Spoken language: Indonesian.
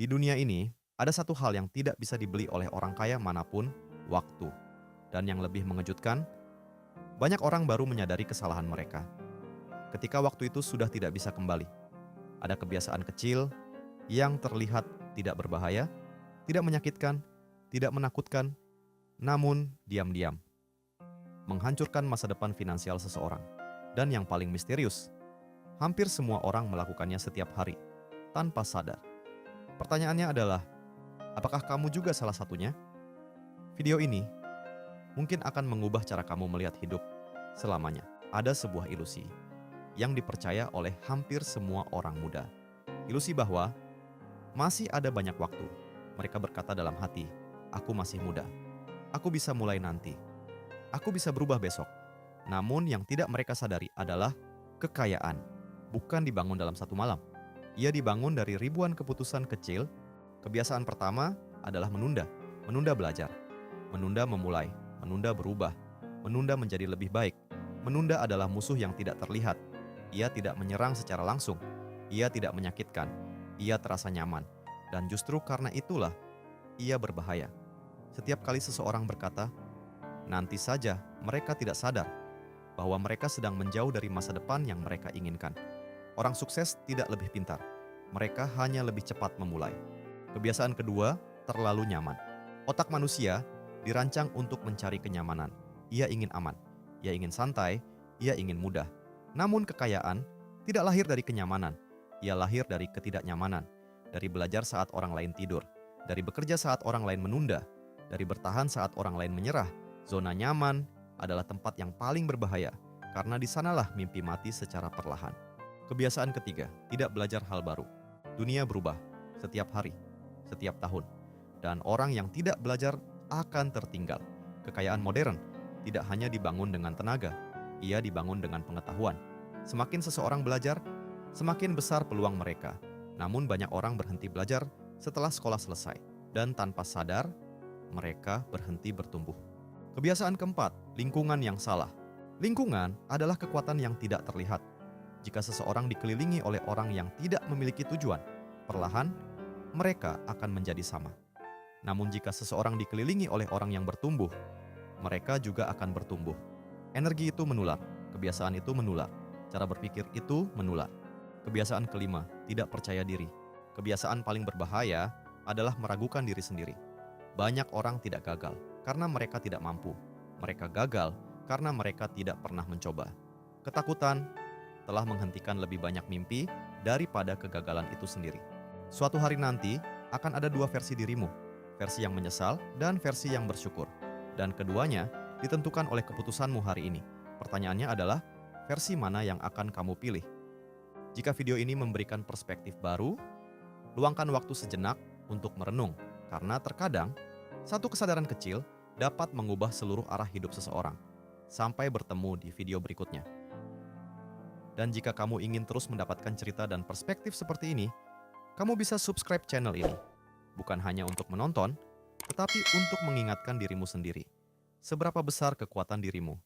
Di dunia ini, ada satu hal yang tidak bisa dibeli oleh orang kaya manapun, waktu. Dan yang lebih mengejutkan, banyak orang baru menyadari kesalahan mereka. Ketika waktu itu sudah tidak bisa kembali. Ada kebiasaan kecil yang terlihat tidak berbahaya, tidak menyakitkan, tidak menakutkan, namun diam-diam menghancurkan masa depan finansial seseorang. Dan yang paling misterius, hampir semua orang melakukannya setiap hari, tanpa sadar. Pertanyaannya adalah, apakah kamu juga salah satunya? Video ini mungkin akan mengubah cara kamu melihat hidup selamanya. Ada sebuah ilusi yang dipercaya oleh hampir semua orang muda. Ilusi bahwa masih ada banyak waktu. Mereka berkata dalam hati, aku masih muda. Aku bisa mulai nanti. Aku bisa berubah besok. Namun yang tidak mereka sadari adalah kekayaan bukan dibangun dalam satu malam. Ia dibangun dari ribuan keputusan kecil. Kebiasaan pertama adalah menunda. Menunda belajar. Menunda memulai. Menunda berubah. Menunda menjadi lebih baik. Menunda adalah musuh yang tidak terlihat. Ia tidak menyerang secara langsung. Ia tidak menyakitkan. Ia terasa nyaman. Dan justru karena itulah ia berbahaya. Setiap kali seseorang berkata, nanti saja, mereka tidak sadar bahwa mereka sedang menjauh dari masa depan yang mereka inginkan. Orang sukses tidak lebih pintar. Mereka hanya lebih cepat memulai. Kebiasaan kedua, terlalu nyaman. Otak manusia dirancang untuk mencari kenyamanan. Ia ingin aman. Ia ingin santai. Ia ingin mudah. Namun kekayaan tidak lahir dari kenyamanan. Ia lahir dari ketidaknyamanan. Dari belajar saat orang lain tidur. Dari bekerja saat orang lain menunda. Dari bertahan saat orang lain menyerah. Zona nyaman adalah tempat yang paling berbahaya karena di sanalah mimpi mati secara perlahan. Kebiasaan ketiga, tidak belajar hal baru. Dunia berubah setiap hari, setiap tahun. Dan orang yang tidak belajar akan tertinggal. Kekayaan modern tidak hanya dibangun dengan tenaga, ia dibangun dengan pengetahuan. Semakin seseorang belajar, semakin besar peluang mereka. Namun banyak orang berhenti belajar setelah sekolah selesai. Dan tanpa sadar, mereka berhenti bertumbuh. Kebiasaan keempat, lingkungan yang salah. Lingkungan adalah kekuatan yang tidak terlihat. Jika seseorang dikelilingi oleh orang yang tidak memiliki tujuan, perlahan mereka akan menjadi sama. Namun jika seseorang dikelilingi oleh orang yang bertumbuh, mereka juga akan bertumbuh. Energi itu menular, kebiasaan itu menular, cara berpikir itu menular. Kebiasaan kelima, tidak percaya diri. Kebiasaan paling berbahaya adalah meragukan diri sendiri. Banyak orang tidak gagal karena mereka tidak mampu. Mereka gagal karena mereka tidak pernah mencoba. Ketakutan telah menghentikan lebih banyak mimpi daripada kegagalan itu sendiri. Suatu hari nanti akan ada dua versi dirimu, versi yang menyesal dan versi yang bersyukur. Dan keduanya ditentukan oleh keputusanmu hari ini. Pertanyaannya adalah, versi mana yang akan kamu pilih? Jika video ini memberikan perspektif baru, luangkan waktu sejenak untuk merenung, karena terkadang satu kesadaran kecil dapat mengubah seluruh arah hidup seseorang. Sampai bertemu di video berikutnya. Dan jika kamu ingin terus mendapatkan cerita dan perspektif seperti ini, kamu bisa subscribe channel ini. Bukan hanya untuk menonton, tetapi untuk mengingatkan dirimu sendiri. Seberapa besar kekuatan dirimu